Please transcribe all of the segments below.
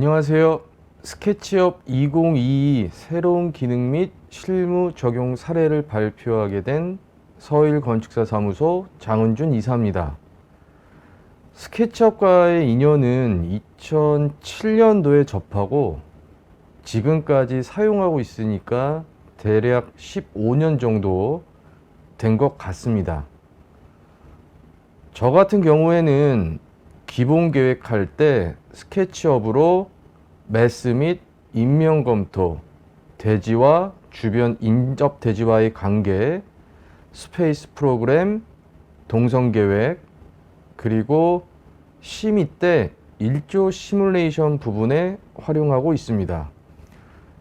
안녕하세요. 스케치업 2022 새로운 기능 및 실무 적용 사례를 발표하게 된 서일건축사 사무소 장은준 이사입니다. 스케치업과의 인연은 2007년도에 접하고 지금까지 사용하고 있으니까 대략 15년 정도 된 것 같습니다. 저 같은 경우에는 기본 계획할 때 스케치업으로 매스 및 인명 검토, 대지와 주변 인접 대지와의 관계, 스페이스 프로그램, 동선 계획, 그리고 심의 때 일조 시뮬레이션 부분에 활용하고 있습니다.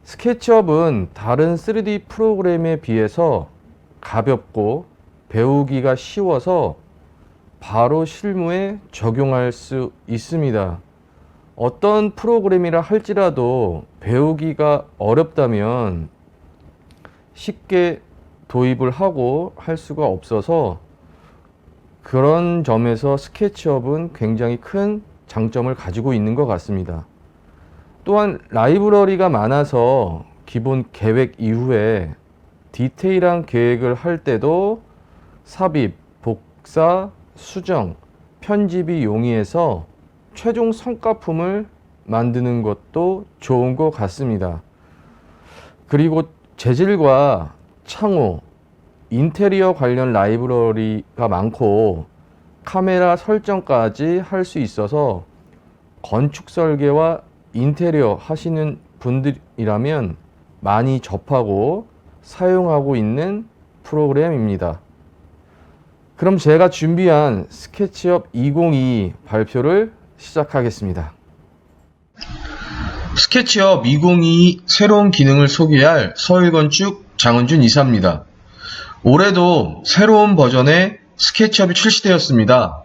스케치업은 다른 3D 프로그램에 비해서 가볍고 배우기가 쉬워서 바로 실무에 적용할 수 있습니다. 어떤 프로그램이라 할지라도 배우기가 어렵다면 쉽게 도입을 하고 할 수가 없어서 그런 점에서 스케치업은 굉장히 큰 장점을 가지고 있는 것 같습니다. 또한 라이브러리가 많아서 기본 계획 이후에 디테일한 계획을 할 때도 삽입, 복사, 수정, 편집이 용이해서 최종 성과품을 만드는 것도 좋은 것 같습니다. 그리고 재질과 창호, 인테리어 관련 라이브러리가 많고 카메라 설정까지 할 수 있어서 건축 설계와 인테리어 하시는 분들이라면 많이 접하고 사용하고 있는 프로그램입니다. 그럼 제가 준비한 스케치업 2022 발표를 시작하겠습니다. 스케치업 2022 새로운 기능을 소개할 서일건축 장은준 이사입니다. 올해도 새로운 버전의 스케치업이 출시되었습니다.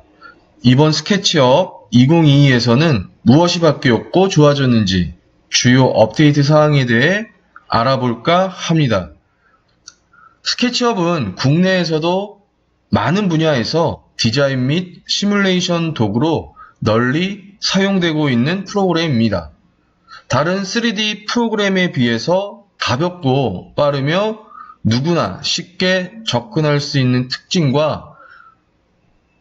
이번 스케치업 2022에서는 무엇이 바뀌었고 좋아졌는지 주요 업데이트 사항에 대해 알아볼까 합니다. 스케치업은 국내에서도 많은 분야에서 디자인 및 시뮬레이션 도구로 널리 사용되고 있는 프로그램입니다. 다른 3D 프로그램에 비해서 가볍고 빠르며 누구나 쉽게 접근할 수 있는 특징과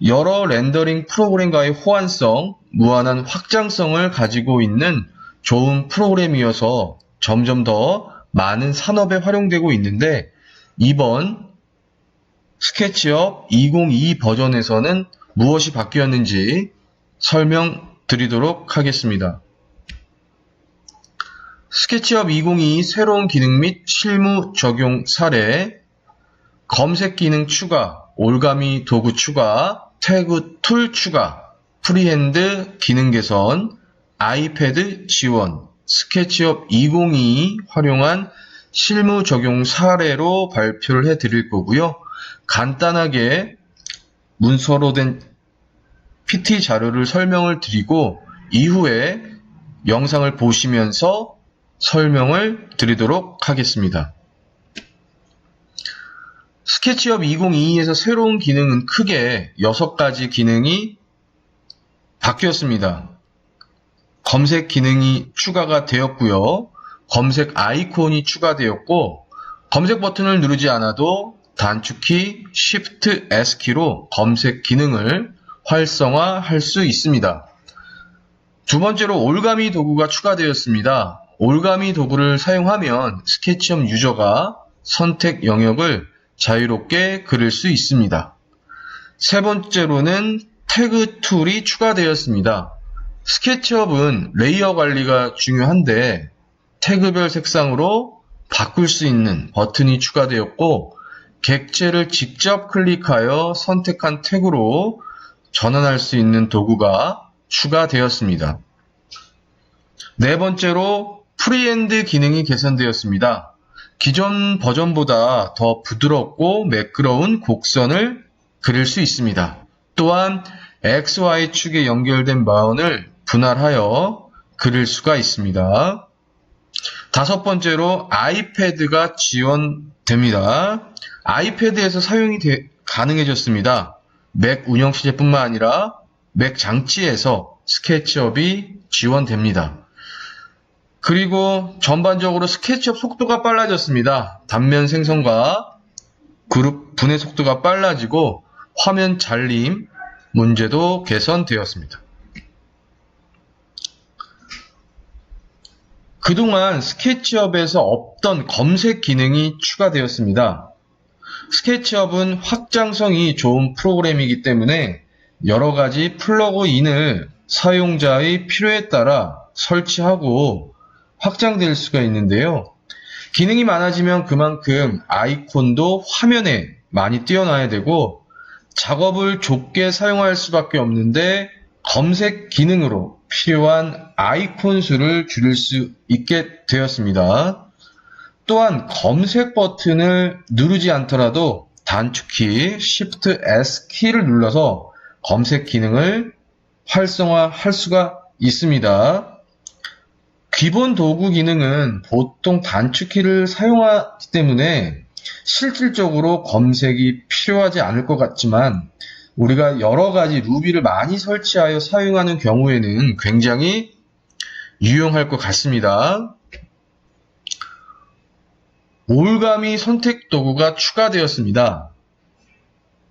여러 렌더링 프로그램과의 호환성, 무한한 확장성을 가지고 있는 좋은 프로그램이어서 점점 더 많은 산업에 활용되고 있는데 이번 스케치업 2022 버전에서는 무엇이 바뀌었는지 설명드리도록 하겠습니다. 스케치업 2022 새로운 기능 및 실무 적용 사례, 검색 기능 추가, 올가미 도구 추가, 태그 툴 추가, 프리핸드 기능 개선, 아이패드 지원, 스케치업 2022 활용한 실무 적용 사례로 발표를 해드릴 거고요. 간단하게 문서로 된 PT 자료를 설명을 드리고 이후에 영상을 보시면서 설명을 드리도록 하겠습니다. 스케치업 2022에서 새로운 기능은 크게 6가지 기능이 바뀌었습니다. 검색 기능이 추가가 되었고요. 검색 아이콘이 추가되었고 검색 버튼을 누르지 않아도 단축키 Shift S키로 검색 기능을 활성화할 수 있습니다. 두 번째로 올가미 도구가 추가되었습니다. 올가미 도구를 사용하면 스케치업 유저가 선택 영역을 자유롭게 그릴 수 있습니다. 세 번째로는 태그 툴이 추가되었습니다. 스케치업은 레이어 관리가 중요한데 태그별 색상으로 바꿀 수 있는 버튼이 추가되었고 객체를 직접 클릭하여 선택한 태그로 전환할 수 있는 도구가 추가되었습니다. 네 번째로 프리핸드 기능이 개선되었습니다. 기존 버전보다 더 부드럽고 매끄러운 곡선을 그릴 수 있습니다. 또한 XY축에 연결된 마운을 분할하여 그릴 수가 있습니다. 다섯 번째로 아이패드가 지원됩니다. 아이패드에서 사용이 가능해졌습니다. 맥 운영시제뿐만 아니라 맥 장치에서 스케치업이 지원됩니다. 그리고 전반적으로 스케치업 속도가 빨라졌습니다. 단면 생성과 그룹 분해 속도가 빨라지고 화면 잘림 문제도 개선되었습니다. 그동안 스케치업에서 없던 검색 기능이 추가되었습니다. 스케치업은 확장성이 좋은 프로그램이기 때문에 여러 가지 플러그인을 사용자의 필요에 따라 설치하고 확장될 수가 있는데요. 기능이 많아지면 그만큼 아이콘도 화면에 많이 띄어놔야 되고 작업을 좁게 사용할 수밖에 없는데 검색 기능으로 필요한 아이콘 수를 줄일 수 있게 되었습니다. 또한 검색 버튼을 누르지 않더라도 단축키 Shift S 키를 눌러서 검색 기능을 활성화할 수가 있습니다. 기본 도구 기능은 보통 단축키를 사용하기 때문에 실질적으로 검색이 필요하지 않을 것 같지만 우리가 여러 가지 루비를 많이 설치하여 사용하는 경우에는 굉장히 유용할 것 같습니다. 올가미 선택 도구가 추가되었습니다.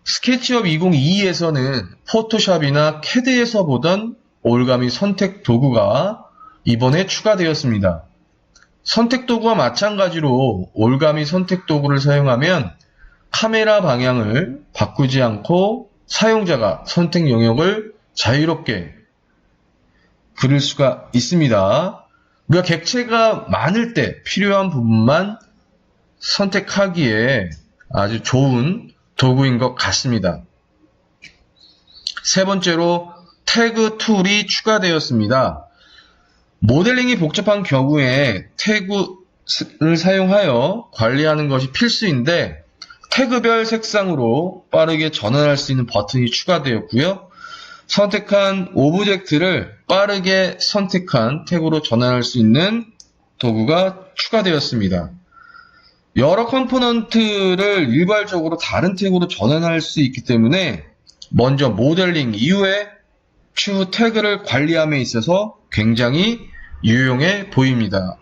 스케치업 2022에서는 포토샵이나 캐드에서 보던 올가미 선택 도구가 이번에 추가되었습니다. 선택 도구와 마찬가지로 올가미 선택 도구를 사용하면 카메라 방향을 바꾸지 않고 사용자가 선택 영역을 자유롭게 그릴 수가 있습니다. 우리가 객체가 많을 때 필요한 부분만 선택하기에 아주 좋은 도구인 것 같습니다. 세 번째로 태그 툴이 추가되었습니다. 모델링이 복잡한 경우에 태그를 사용하여 관리하는 것이 필수인데 태그별 색상으로 빠르게 전환할 수 있는 버튼이 추가되었고요. 선택한 오브젝트를 빠르게 선택한 태그로 전환할 수 있는 도구가 추가되었습니다. 여러 컴포넌트를 일괄적으로 다른 태그로 전환할 수 있기 때문에 먼저 모델링 이후에 추후 태그를 관리함에 있어서 굉장히 유용해 보입니다.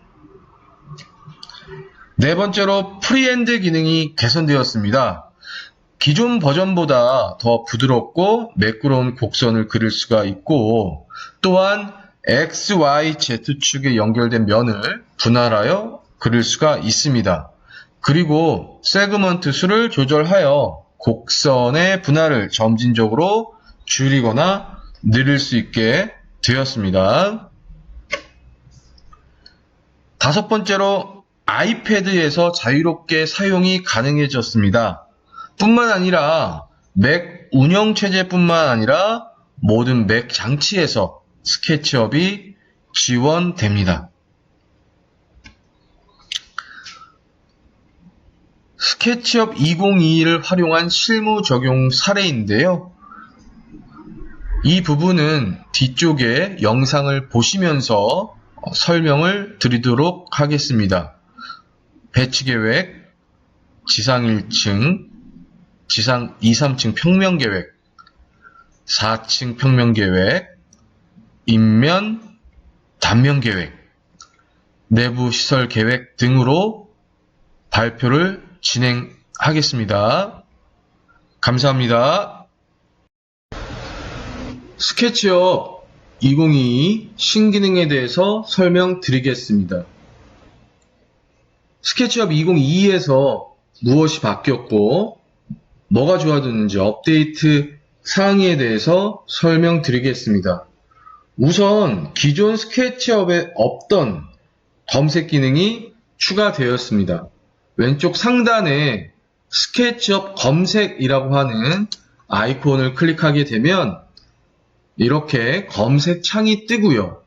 네 번째로 프리핸드 기능이 개선되었습니다. 기존 버전보다 더 부드럽고 매끄러운 곡선을 그릴 수가 있고 또한 X, Y, Z축에 연결된 면을 분할하여 그릴 수가 있습니다. 그리고 세그먼트 수를 조절하여 곡선의 분할을 점진적으로 줄이거나 늘릴 수 있게 되었습니다. 다섯 번째로 아이패드에서 자유롭게 사용이 가능해졌습니다. 뿐만 아니라 맥 운영체제뿐만 아니라 모든 맥 장치에서 스케치업이 지원됩니다. 스케치업 2022를 활용한 실무 적용 사례인데요. 이 부분은 뒤쪽에 영상을 보시면서 설명을 드리도록 하겠습니다. 배치계획, 지상 1층, 지상 2, 3층 평면계획, 4층 평면계획, 인면, 단면계획, 내부 시설 계획 등으로 발표를 진행하겠습니다. 감사합니다. 스케치업 2022 신기능에 대해서 설명드리겠습니다. 스케치업 2022에서 무엇이 바뀌었고 뭐가 좋아졌는지 업데이트 사항에 대해서 설명드리겠습니다. 우선 기존 스케치업에 없던 검색 기능이 추가되었습니다. 왼쪽 상단에 스케치업 검색이라고 하는 아이콘을 클릭하게 되면 이렇게 검색 창이 뜨고요.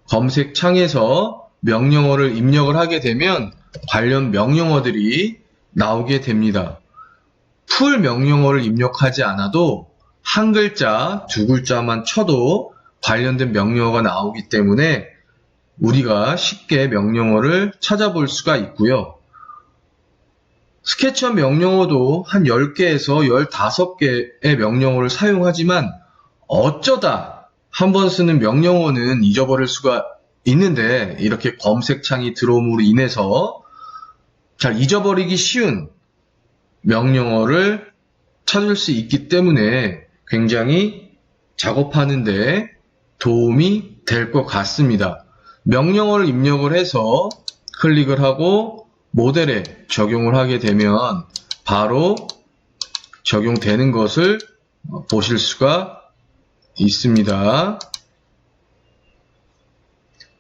검색 창에서 명령어를 입력을 하게 되면 관련 명령어들이 나오게 됩니다. 풀 명령어를 입력하지 않아도 한 글자, 두 글자만 쳐도 관련된 명령어가 나오기 때문에 우리가 쉽게 명령어를 찾아볼 수가 있고요. 스케치업 명령어도 한 10개에서 15개의 명령어를 사용하지만 어쩌다 한 번 쓰는 명령어는 잊어버릴 수가 있는데 이렇게 검색창이 들어옴으로 인해서 잘 잊어버리기 쉬운 명령어를 찾을 수 있기 때문에 굉장히 작업하는데 도움이 될 것 같습니다. 명령어를 입력을 해서 클릭을 하고 모델에 적용을 하게 되면 바로 적용되는 것을 보실 수가 있습니다.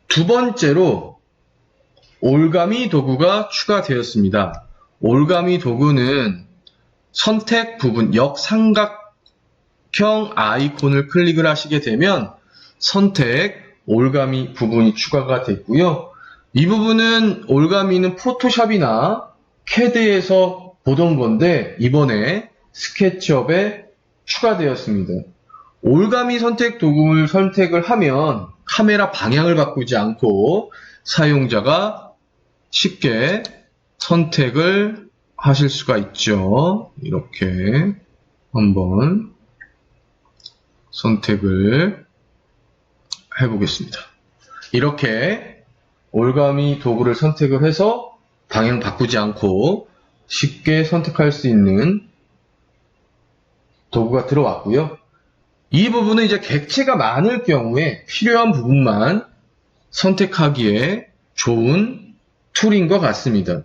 두 번째로 올가미 도구가 추가되었습니다. 올가미 도구는 선택 부분 역삼각형 아이콘을 클릭을 하시게 되면 선택 올가미 부분이 추가가 됐고요. 이 부분은 올가미는 포토샵이나 캐드에서 보던 건데 이번에 스케치업에 추가되었습니다. 올가미 선택 도구를 선택을 하면 카메라 방향을 바꾸지 않고 사용자가 쉽게 선택을 하실 수가 있죠. 이렇게 한번 선택을 해보겠습니다. 이렇게 올가미 도구를 선택을 해서 방향 바꾸지 않고 쉽게 선택할 수 있는 도구가 들어왔고요. 이 부분은 이제 객체가 많을 경우에 필요한 부분만 선택하기에 좋은 툴인 것 같습니다.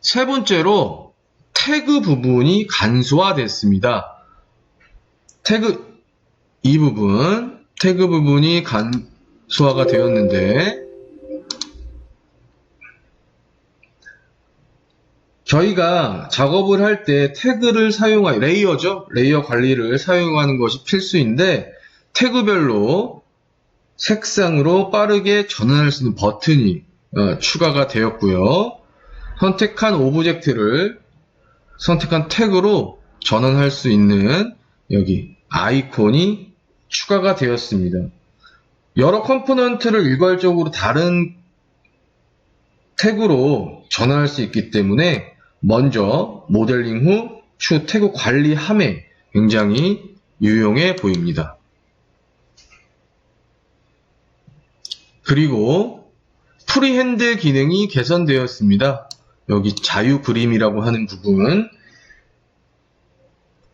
세 번째로 태그 부분이 간소화됐습니다. 이 부분, 태그 부분이 간소화가 되었는데 저희가 작업을 할 때 태그를 사용하여 레이어죠. 레이어 관리를 사용하는 것이 필수인데 태그별로 색상으로 빠르게 전환할 수 있는 버튼이 추가가 되었고요. 선택한 오브젝트를 선택한 태그로 전환할 수 있는 여기 아이콘이 추가가 되었습니다. 여러 컴포넌트를 일괄적으로 다른 태그로 전환할 수 있기 때문에 먼저 모델링 후 추후 태그 관리함에 굉장히 유용해 보입니다. 그리고 프리핸드 기능이 개선되었습니다. 여기 자유 그림이라고 하는 부분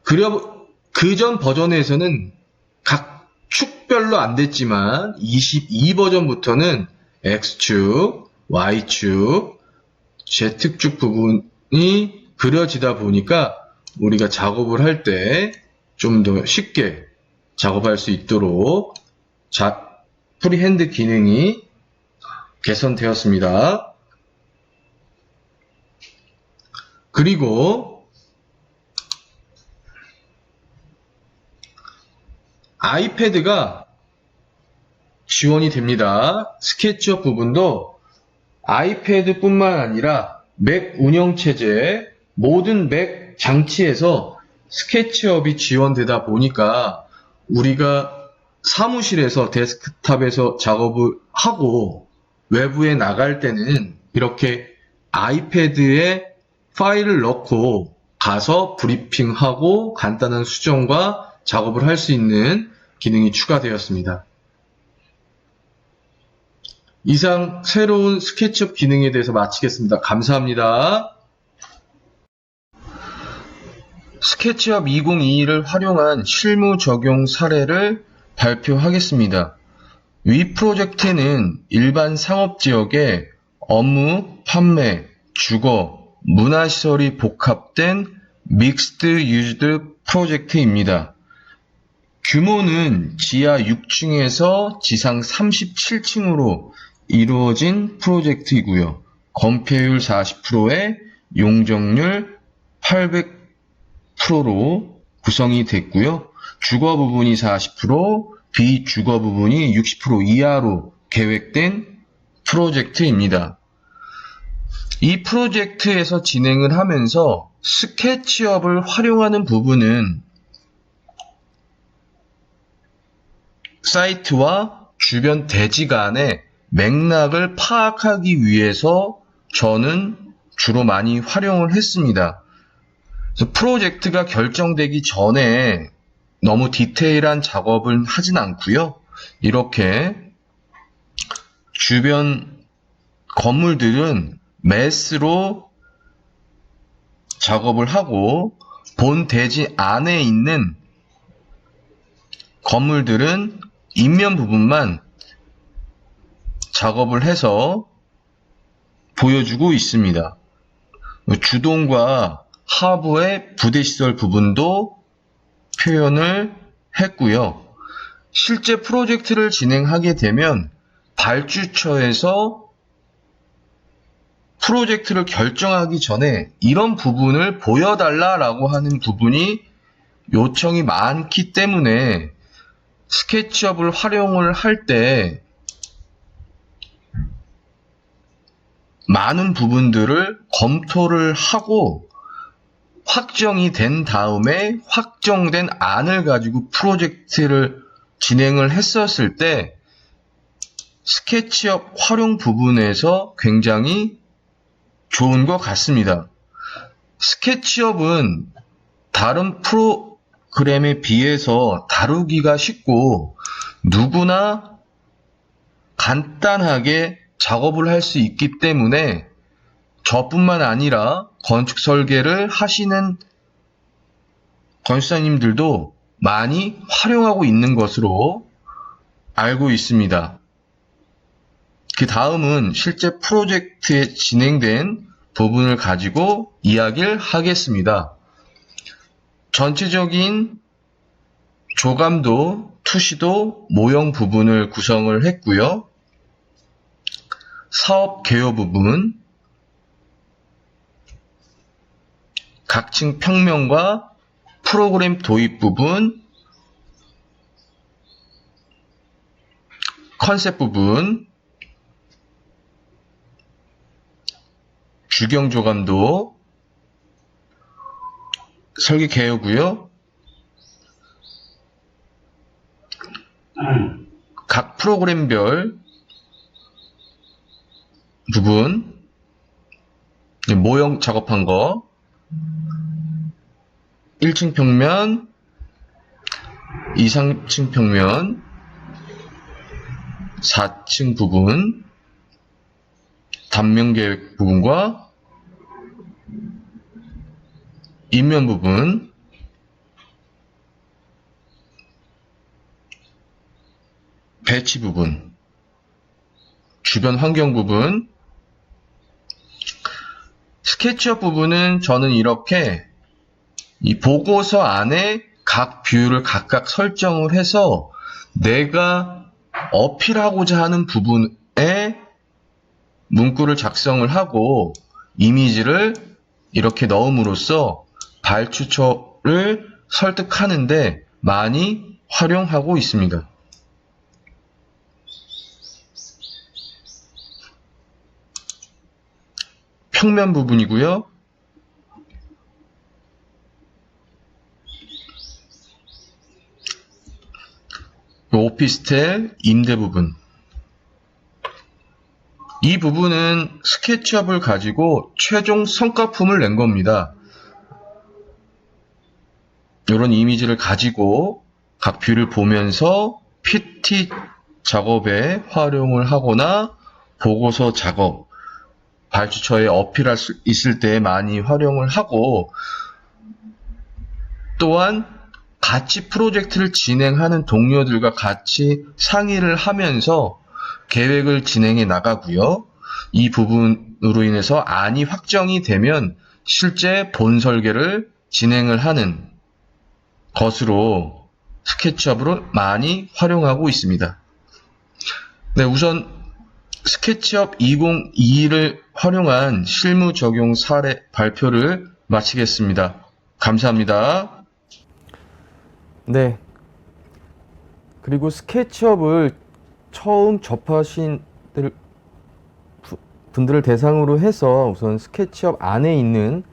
그전 버전에서는 각 축별로 안 됐지만 22버전부터는 X축, Y축, Z축 부분이 그려지다 보니까 우리가 작업을 할 때 좀 더 쉽게 작업할 수 있도록 프리핸드 기능이 개선되었습니다. 그리고 아이패드가 지원이 됩니다. 스케치업 부분도 아이패드뿐만 아니라 맥 운영체제 모든 맥 장치에서 스케치업이 지원되다 보니까 우리가 사무실에서 데스크탑에서 작업을 하고 외부에 나갈 때는 이렇게 아이패드에 파일을 넣고 가서 브리핑하고 간단한 수정과 작업을 할 수 있는 기능이 추가되었습니다. 이상 새로운 스케치업 기능에 대해서 마치겠습니다. 감사합니다. 스케치업 2022를 활용한 실무 적용 사례를 발표하겠습니다. 위 프로젝트는 일반 상업지역의 업무, 판매, 주거, 문화시설이 복합된 믹스드 유즈드 프로젝트입니다. 규모는 지하 6층에서 지상 37층으로 이루어진 프로젝트이고요. 건폐율 40%에 용적률 800%로 구성이 됐고요. 주거 부분이 40%, 비주거 부분이 60% 이하로 계획된 프로젝트입니다. 이 프로젝트에서 진행을 하면서 스케치업을 활용하는 부분은 사이트와 주변 대지 간의 맥락을 파악하기 위해서 저는 주로 많이 활용을 했습니다. 그래서 프로젝트가 결정되기 전에 너무 디테일한 작업을 하진 않고요. 이렇게 주변 건물들은 메스로 작업을 하고 본 대지 안에 있는 건물들은 인면 부분만 작업을 해서 보여주고 있습니다. 주동과 하부의 부대시설 부분도 표현을 했고요. 실제 프로젝트를 진행하게 되면 발주처에서 프로젝트를 결정하기 전에 이런 부분을 보여달라라고 하는 부분이 요청이 많기 때문에 스케치업을 활용을 할 때 많은 부분들을 검토를 하고 확정이 된 다음에 확정된 안을 가지고 프로젝트를 진행을 했었을 때 스케치업 활용 부분에서 굉장히 좋은 것 같습니다. 스케치업은 다른 프로그램에 비해서 다루기가 쉽고 누구나 간단하게 작업을 할 수 있기 때문에 저뿐만 아니라 건축 설계를 하시는 건축사님들도 많이 활용하고 있는 것으로 알고 있습니다. 그 다음은 실제 프로젝트에 진행된 부분을 가지고 이야기를 하겠습니다. 전체적인 조감도, 투시도, 모형 부분을 구성을 했고요. 사업 개요 부분, 각층 평면과 프로그램 도입 부분, 컨셉 부분, 주경 조감도, 설계 개요고요. 각 프로그램별 부분, 모형 작업한 거, 1층 평면, 2층 평면, 4층 부분, 단면 계획 부분과 인면 부분, 배치 부분, 주변 환경 부분, 스케치업 부분은 저는 이렇게 이 보고서 안에 각 뷰를 각각 설정을 해서 내가 어필하고자 하는 부분에 문구를 작성을 하고 이미지를 이렇게 넣음으로써 발주처를 설득하는데 많이 활용하고 있습니다. 평면 부분이고요. 오피스텔 임대 부분. 이 부분은 스케치업을 가지고 최종 성과품을 낸 겁니다. 이런 이미지를 가지고 각 뷰를 보면서 PT 작업에 활용을 하거나 보고서 작업, 발주처에 어필할 수 있을 때 많이 활용을 하고, 또한 같이 프로젝트를 진행하는 동료들과 같이 상의를 하면서 계획을 진행해 나가고요. 이 부분으로 인해서 안이 확정이 되면 실제 본 설계를 진행을 하는 것으로 스케치업으로 많이 활용하고 있습니다. 네, 우선 스케치업 2022를 활용한 실무 적용 사례 발표를 마치겠습니다. 감사합니다. 네. 그리고 스케치업을 처음 접하신 분들을 대상으로 해서 우선 스케치업 안에 있는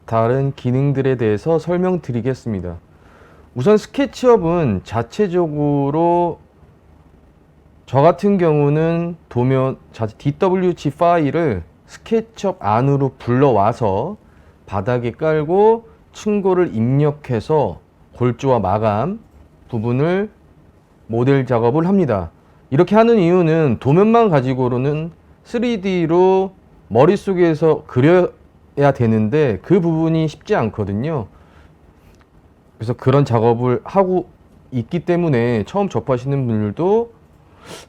다른 기능들에 대해서 설명드리겠습니다. 우선 스케치업은 자체적으로 저 같은 경우는 도면 DWG 파일을 스케치업 안으로 불러와서 바닥에 깔고 층고를 입력해서 골조와 마감 부분을 모델 작업을 합니다. 이렇게 하는 이유는 도면만 가지고는 3D로 머릿속에서 그려야 되는데 그 부분이 쉽지 않거든요. 그래서 그런 작업을 하고 있기 때문에 처음 접하시는 분들도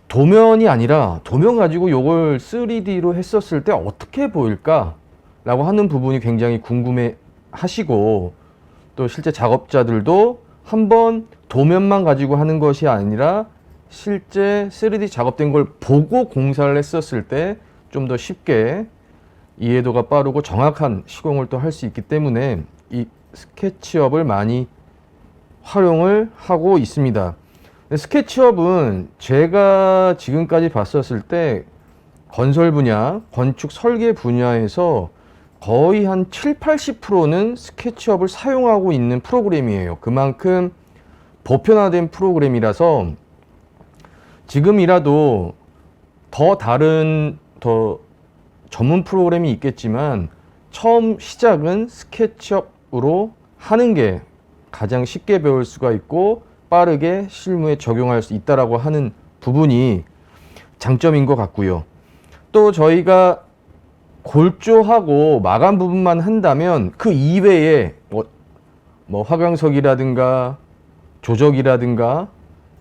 도면이 아니라 도면 가지고 이걸 3D로 했었을 때 어떻게 보일까? 라고 하는 부분이 굉장히 궁금해 하시고, 또 실제 작업자들도 한번 도면만 가지고 하는 것이 아니라 실제 3D 작업된 걸 보고 공사를 했었을 때 좀 더 쉽게 이해도가 빠르고 정확한 시공을 또 할 수 있기 때문에 이 스케치업을 많이 활용을 하고 있습니다. 스케치업은 제가 지금까지 봤었을 때 건설 분야, 건축 설계 분야에서 거의 한 7, 80%는 스케치업을 사용하고 있는 프로그램이에요. 그만큼 보편화된 프로그램이라서 지금이라도 더 다른 더 전문 프로그램이 있겠지만 처음 시작은 스케치업으로 하는 게 가장 쉽게 배울 수가 있고 빠르게 실무에 적용할 수 있다라고 하는 부분이 장점인 것 같고요. 또 저희가 골조하고 마감 부분만 한다면 그 이외에 뭐 화강석이라든가 조적이라든가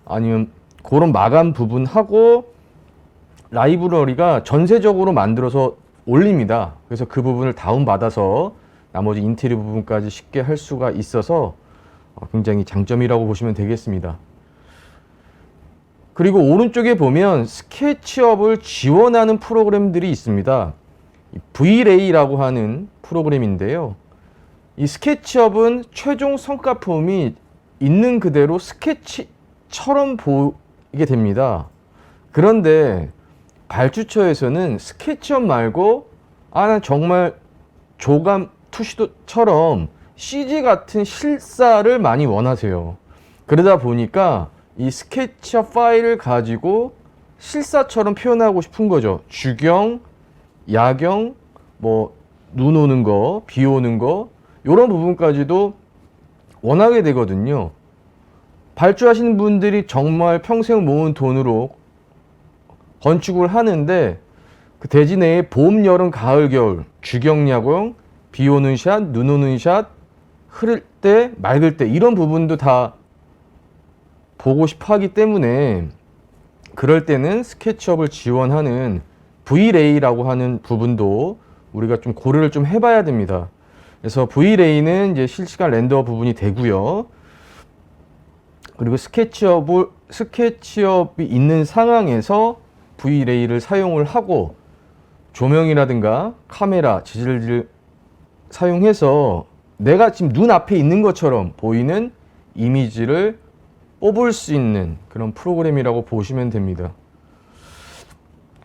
아니면 그런 마감 부분하고 라이브러리가 전세적으로 만들어서 올립니다. 그래서 그 부분을 다운받아서 나머지 인테리어 부분까지 쉽게 할 수가 있어서 굉장히 장점이라고 보시면 되겠습니다. 그리고 오른쪽에 보면 스케치업을 지원하는 프로그램들이 있습니다. V-Ray라고 하는 프로그램인데요. 이 스케치업은 최종 성과품이 있는 그대로 스케치처럼 보이게 됩니다. 그런데 발주처에서는 스케치업 말고 난 정말 조감 투시도처럼 CG 같은 실사를 많이 원하세요. 그러다 보니까 이 스케치업 파일을 가지고 실사처럼 표현하고 싶은 거죠. 주경, 야경, 뭐 눈 오는 거, 비 오는 거 이런 부분까지도 원하게 되거든요. 발주하시는 분들이 정말 평생 모은 돈으로 건축을 하는데 그 대지 내에 봄, 여름, 가을, 겨울, 주경, 야경, 비 오는 샷, 눈 오는 샷, 흐를 때, 맑을 때 이런 부분도 다 보고 싶어 하기 때문에 그럴 때는 스케치업을 지원하는 V-Ray라고 하는 부분도 우리가 좀 고려를 좀 해봐야 됩니다. 그래서 V-Ray는 이제 실시간 렌더 부분이 되고요. 그리고 스케치업이 있는 상황에서 V-Ray를 사용을 하고 조명이라든가 카메라, 지질을 사용해서 내가 지금 눈앞에 있는 것처럼 보이는 이미지를 뽑을 수 있는 그런 프로그램이라고 보시면 됩니다.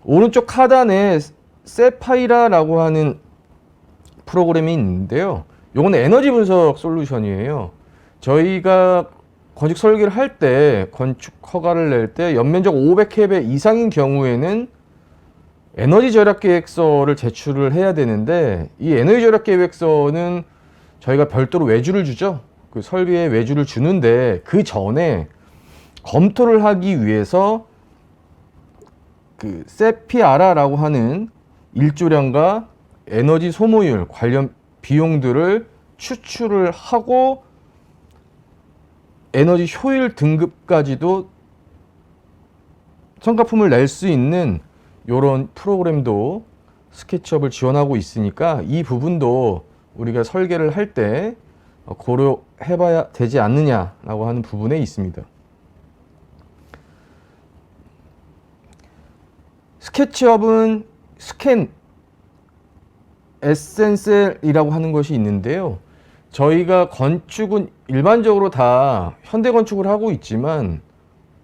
오른쪽 하단에 세파이라라고 하는 프로그램이 있는데요. 이건 에너지 분석 솔루션이에요. 저희가 건축 설계를 할 때, 건축 허가를 낼 때 연면적 500헥 이상인 경우에는 에너지 절약 계획서를 제출을 해야 되는데 이 에너지 절약 계획서는 저희가 별도로 외주를 주죠. 그 설비에 외주를 주는데 그 전에 검토를 하기 위해서 그 세피아라라고 하는 일조량과 에너지 소모율 관련 비용들을 추출을 하고 에너지 효율 등급까지도 성과품을 낼 수 있는 이런 프로그램도 스케치업을 지원하고 있으니까 이 부분도 우리가 설계를 할 때 고려해봐야 되지 않느냐라고 하는 부분에 있습니다. 스케치업은 스캔 에센셀이라고 하는 것이 있는데요. 저희가 건축은 일반적으로 다 현대 건축을 하고 있지만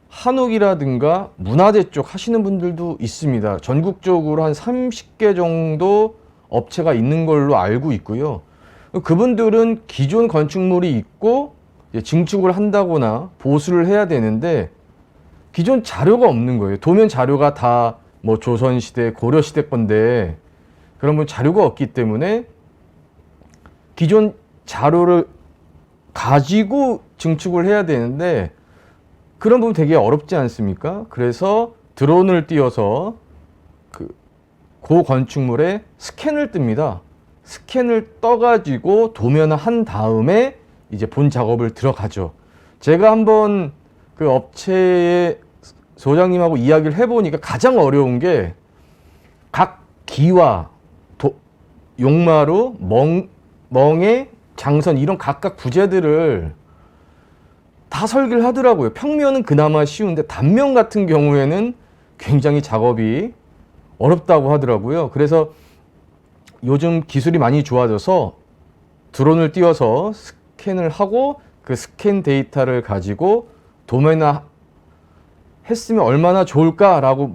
한옥이라든가 문화재 쪽 하시는 분들도 있습니다. 전국적으로 한 30개 정도 업체가 있는 걸로 알고 있고요. 그분들은 기존 건축물이 있고 증축을 한다거나 보수를 해야 되는데 기존 자료가 없는 거예요. 도면 자료가 다 뭐 조선시대, 고려시대 건데 그러면 자료가 없기 때문에 기존 자료를 가지고 증축을 해야 되는데 그런 부분 되게 어렵지 않습니까? 그래서 드론을 띄워서 그 건축물에 스캔을 뜹니다. 스캔을 떠가지고 도면화한 다음에 이제 본 작업을 들어가죠. 제가 한번 그 업체의 소장님하고 이야기를 해보니까 가장 어려운 게 각 기와 용마루, 멍에, 장선 이런 각각 부재들을 다 설계를 하더라고요. 평면은 그나마 쉬운데 단면 같은 경우에는 굉장히 작업이 어렵다고 하더라고요. 그래서 요즘 기술이 많이 좋아져서 드론을 띄워서 스캔을 하고 그 스캔 데이터를 가지고 도면화 했으면 얼마나 좋을까라고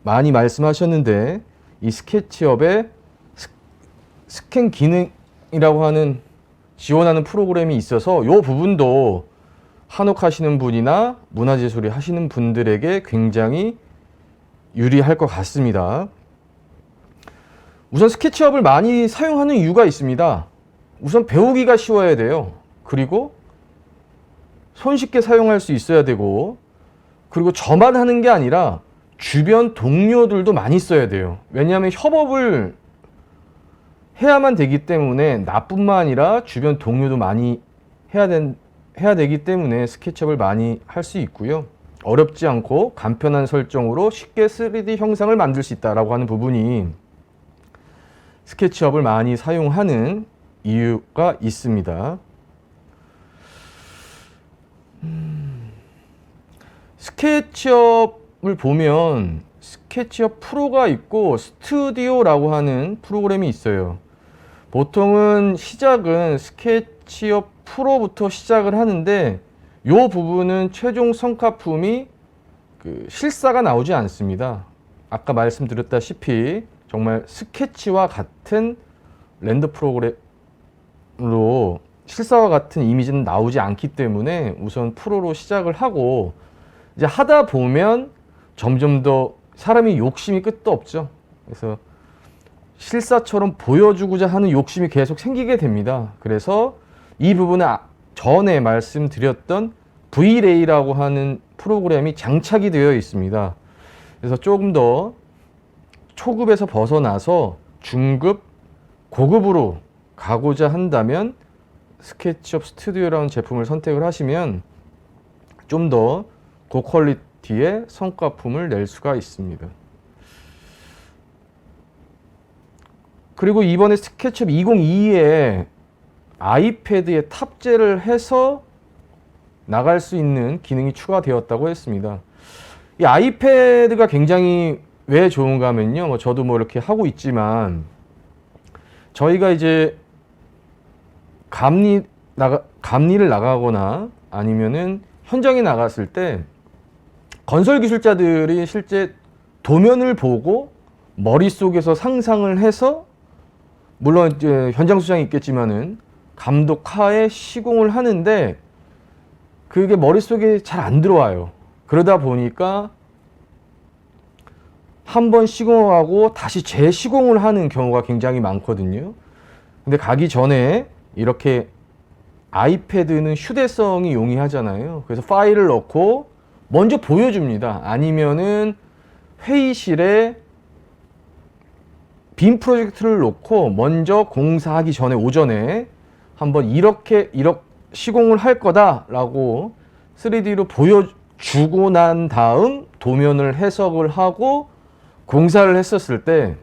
많이 말씀하셨는데, 이 스케치업에 스캔 기능이라고 하는 지원하는 프로그램이 있어서 이 부분도 한옥하시는 분이나 문화재소리 하시는 분들에게 굉장히 유리할 것 같습니다. 우선 스케치업을 많이 사용하는 이유가 있습니다. 우선 배우기가 쉬워야 돼요. 그리고 손쉽게 사용할 수 있어야 되고, 그리고 저만 하는 게 아니라 주변 동료들도 많이 써야 돼요. 왜냐하면 협업을 해야만 되기 때문에 나뿐만 아니라 주변 동료도 많이 해야 되기 때문에 스케치업을 많이 할 수 있고요. 어렵지 않고 간편한 설정으로 쉽게 3D 형상을 만들 수 있다라고 하는 부분이 스케치업을 많이 사용하는 이유가 있습니다. 스케치업을 보면 스케치업 프로가 있고 스튜디오라고 하는 프로그램이 있어요. 보통은 시작은 스케치업 프로부터 시작을 하는데 이 부분은 최종 성과품이 실사가 나오지 않습니다. 아까 말씀드렸다시피 정말 스케치와 같은 렌더 프로그램으로 실사와 같은 이미지는 나오지 않기 때문에 우선 프로로 시작을 하고 이제 하다 보면 점점 더 사람이 욕심이 끝도 없죠. 그래서 실사처럼 보여주고자 하는 욕심이 계속 생기게 됩니다. 그래서 이 부분은 전에 말씀드렸던 V-Ray라고 하는 프로그램이 장착이 되어 있습니다. 그래서 조금 더 초급에서 벗어나서 중급, 고급으로 가고자 한다면 스케치업 스튜디오라는 제품을 선택을 하시면 좀 더 고퀄리티의 성과품을 낼 수가 있습니다. 그리고 이번에 스케치업 2022에 아이패드에 탑재를 해서 나갈 수 있는 기능이 추가되었다고 했습니다. 이 아이패드가 굉장히 왜 좋은가 하면요. 저도 이렇게 하고 있지만 저희가 이제 감리를 나가거나 아니면은 현장에 나갔을 때 건설 기술자들이 실제 도면을 보고 머릿속에서 상상을 해서, 물론 이제 현장 수장이 있겠지만은 감독하에 시공을 하는데 그게 머릿속에 잘 안 들어와요. 그러다 보니까 한번 시공하고 다시 재시공을 하는 경우가 굉장히 많거든요. 근데 가기 전에 이렇게 아이패드는 휴대성이 용이하잖아요. 그래서 파일을 넣고 먼저 보여줍니다. 아니면은 회의실에 빔 프로젝트를 놓고 먼저 공사하기 전에 오전에 한번 이렇게 시공을 할 거다라고 3D로 보여주고 난 다음 도면을 해석을 하고 공사를 했었을 때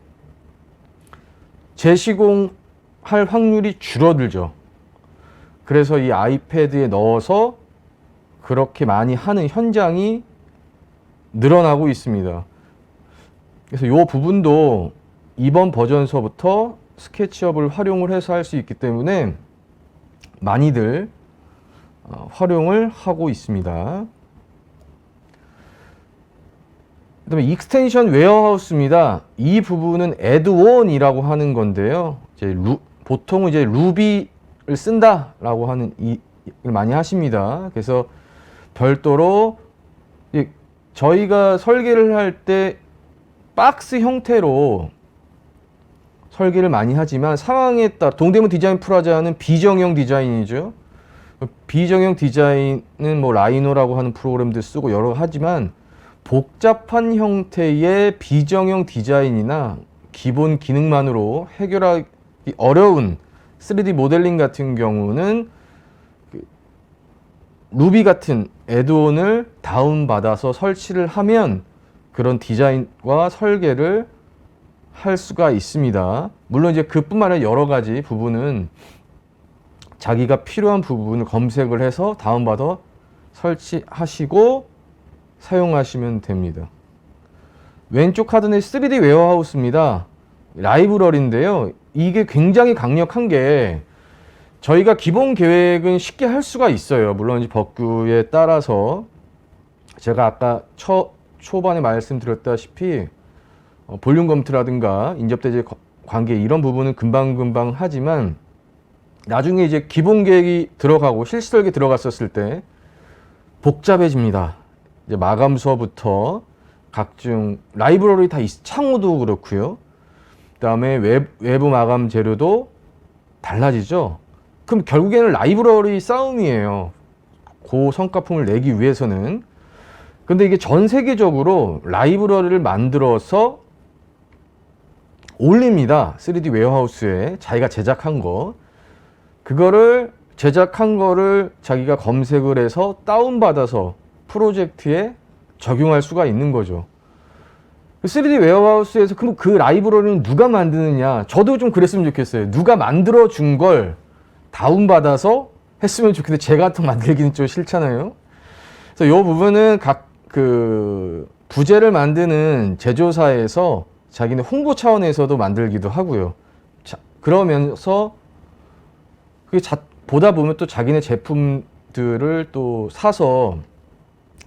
재시공할 확률이 줄어들죠. 그래서 이 아이패드에 넣어서 그렇게 많이 하는 현장이 늘어나고 있습니다. 그래서 이 부분도 이번 버전서부터 스케치업을 활용을 해서 할 수 있기 때문에 많이들 활용을 하고 있습니다. 그다음에 익스텐션 웨어하우스입니다. 이 부분은 애드온이라고 하는 건데요. 보통은 이제 루비를 쓴다라고 하는 일 많이 하십니다. 그래서 별도로 저희가 설계를 할 때 박스 형태로 설계를 많이 하지만 상황에 따라 동대문 디자인 프라자는 비정형 디자인이죠. 비정형 디자인은 라이노라고 하는 프로그램도 쓰고 여러 하지만 복잡한 형태의 비정형 디자인이나 기본 기능만으로 해결하기 어려운 3D 모델링 같은 경우는 루비 같은 애드온을 다운받아서 설치를 하면 그런 디자인과 설계를 할 수가 있습니다. 물론 이제 그뿐만 아니라 여러 가지 부분은 자기가 필요한 부분을 검색을 해서 다운받아 설치하시고 사용하시면 됩니다. 왼쪽 카드는 3D 웨어하우스입니다. 라이브러리인데요. 이게 굉장히 강력한 게 저희가 기본 계획은 쉽게 할 수가 있어요. 물론 법규에 따라서 제가 아까 초반에 말씀드렸다시피 볼륨 검토라든가 인접대제 관계 이런 부분은 금방금방 하지만 나중에 이제 기본 계획이 들어가고 실시 설계 들어갔었을 때 복잡해집니다. 이제 마감수어부터 각종 라이브러리 다 창호도 그렇고요. 그다음에 외부 마감 재료도 달라지죠. 그럼 결국에는 라이브러리 싸움이에요. 그 성과품을 내기 위해서는. 근데 이게 전 세계적으로 라이브러리를 만들어서 올립니다. 3D 웨어하우스에 자기가 제작한 거. 그거를 제작한 거를 자기가 검색을 해서 다운받아서 프로젝트에 적용할 수가 있는 거죠. 3D 웨어하우스에서 그럼 그 라이브러리는 누가 만드느냐? 저도 좀 그랬으면 좋겠어요. 누가 만들어 준 걸 다운받아서 했으면 좋겠는데 제가 또 만들기는 좀 싫잖아요. 그래서 이 부분은 각 부재를 만드는 제조사에서 자기네 홍보 차원에서도 만들기도 하고요. 자, 그러면서 그게 보다 보면 또 자기네 제품들을 또 사서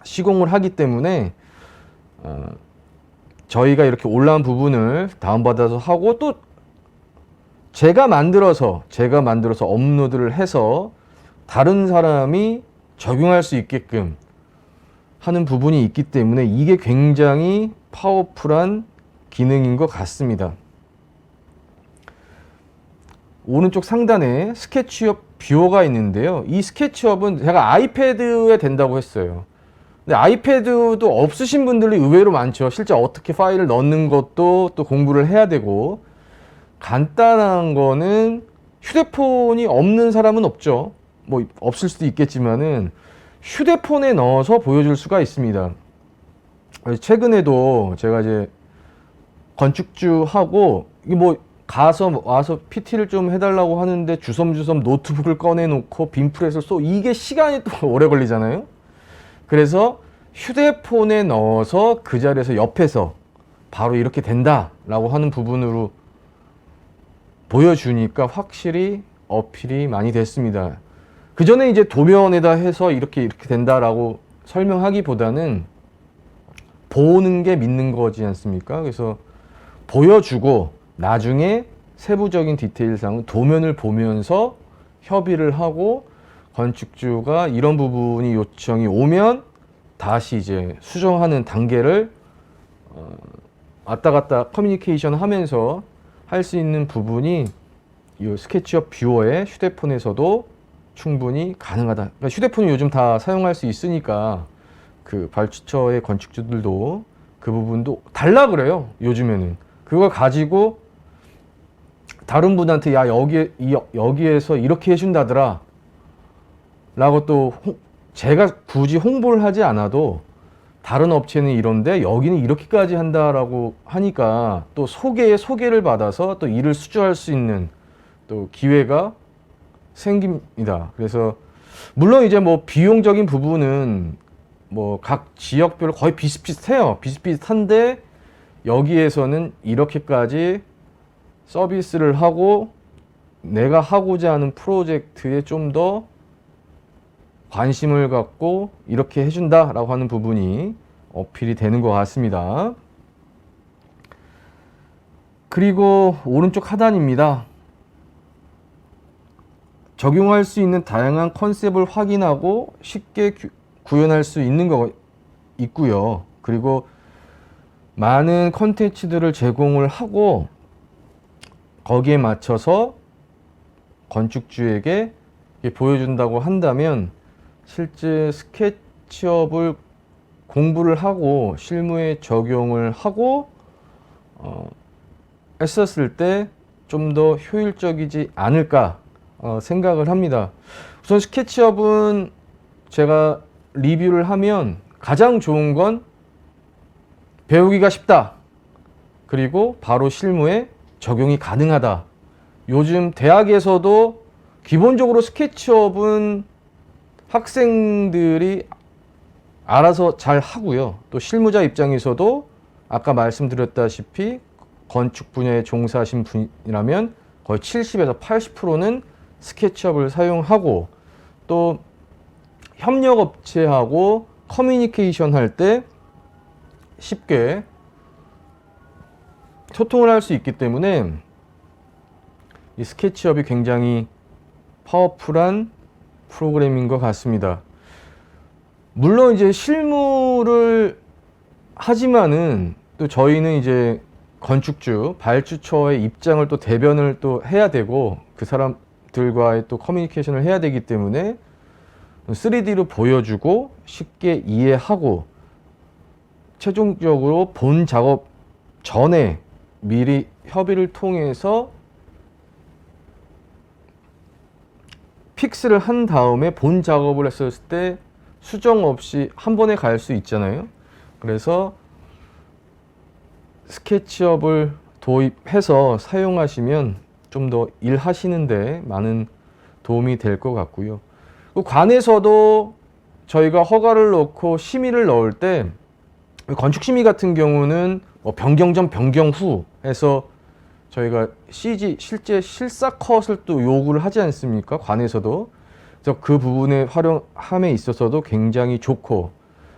시공을 하기 때문에 저희가 이렇게 올라온 부분을 다운받아서 하고 또 제가 만들어서 업로드를 해서 다른 사람이 적용할 수 있게끔 하는 부분이 있기 때문에 이게 굉장히 파워풀한 기능인 것 같습니다. 오른쪽 상단에 스케치업 뷰어가 있는데요. 이 스케치업은 제가 아이패드에 된다고 했어요. 근데 아이패드도 없으신 분들이 의외로 많죠. 실제 어떻게 파일을 넣는 것도 또 공부를 해야 되고, 간단한 거는 휴대폰이 없는 사람은 없죠. 뭐 없을 수도 있겠지만은 휴대폰에 넣어서 보여줄 수가 있습니다. 최근에도 제가 이제 건축주하고 이게 뭐 와서 PT를 좀 해달라고 하는데 주섬주섬 노트북을 꺼내놓고 빔프렛을 이게 시간이 또 오래 걸리잖아요. 그래서 휴대폰에 넣어서 그 자리에서 옆에서 바로 이렇게 된다라고 하는 부분으로 보여주니까 확실히 어필이 많이 됐습니다. 그 전에 이제 도면에다 해서 이렇게 된다라고 설명하기보다는 보는 게 믿는 거지 않습니까? 그래서 보여주고 나중에 세부적인 디테일상은 도면을 보면서 협의를 하고 건축주가 이런 부분이 요청이 오면 다시 이제 수정하는 단계를 왔다 갔다 커뮤니케이션 하면서 할 수 있는 부분이 이 스케치업 뷰어의 휴대폰에서도 충분히 가능하다. 그러니까 휴대폰이 요즘 다 사용할 수 있으니까 그 발주처의 건축주들도 그 부분도 달라 그래요. 요즘에는 그걸 가지고 다른 분한테 야 여기에서 이렇게 해준다더라 라고 또 제가 굳이 홍보를 하지 않아도 다른 업체는 이런데 여기는 이렇게까지 한다라고 하니까 또 소개를 받아서 또 일을 수주할 수 있는 또 기회가 생깁니다. 그래서 물론 이제 뭐 비용적인 부분은 뭐 각 지역별로 거의 비슷비슷해요. 비슷비슷한데 여기에서는 이렇게까지 서비스를 하고 내가 하고자 하는 프로젝트에 좀 더 관심을 갖고 이렇게 해준다라고 하는 부분이 어필이 되는 것 같습니다. 그리고 오른쪽 하단입니다. 적용할 수 있는 다양한 컨셉을 확인하고 쉽게 구현할 수 있는 거 있고요. 그리고 많은 컨텐츠들을 제공을 하고 거기에 맞춰서 건축주에게 보여준다고 한다면 실제 스케치업을 공부를 하고 실무에 적용을 하고 했었을 때 좀 더 효율적이지 않을까 생각을 합니다. 우선 스케치업은 제가 리뷰를 하면 가장 좋은 건 배우기가 쉽다. 그리고 바로 실무에 적용이 가능하다. 요즘 대학에서도 기본적으로 스케치업은 학생들이 알아서 잘 하고요. 또 실무자 입장에서도 아까 말씀드렸다시피 건축 분야에 종사하신 분이라면 거의 70에서 80%는 스케치업을 사용하고, 또 협력업체하고 커뮤니케이션 할 때 쉽게 소통을 할 수 있기 때문에 이 스케치업이 굉장히 파워풀한 프로그램인 것 같습니다. 물론 이제 실무를 하지만은 또 저희는 이제 건축주, 발주처의 입장을 또 대변을 또 해야 되고 그 사람들과의 또 커뮤니케이션을 해야 되기 때문에 3D로 보여주고 쉽게 이해하고 최종적으로 본 작업 전에 미리 협의를 통해서 픽스를 한 다음에 본 작업을 했을 때 수정 없이 한 번에 갈 수 있잖아요. 그래서 스케치업을 도입해서 사용하시면 좀 더 일하시는데 많은 도움이 될 것 같고요. 관에서도 저희가 허가를 넣고 심의를 넣을 때 건축 심의 같은 경우는 변경 전 변경 후 해서 저희가 CG 실제 실사 컷을 또 요구를 하지 않습니까? 관에서도. 그래서 그 부분의 활용함에 있어서도 굉장히 좋고,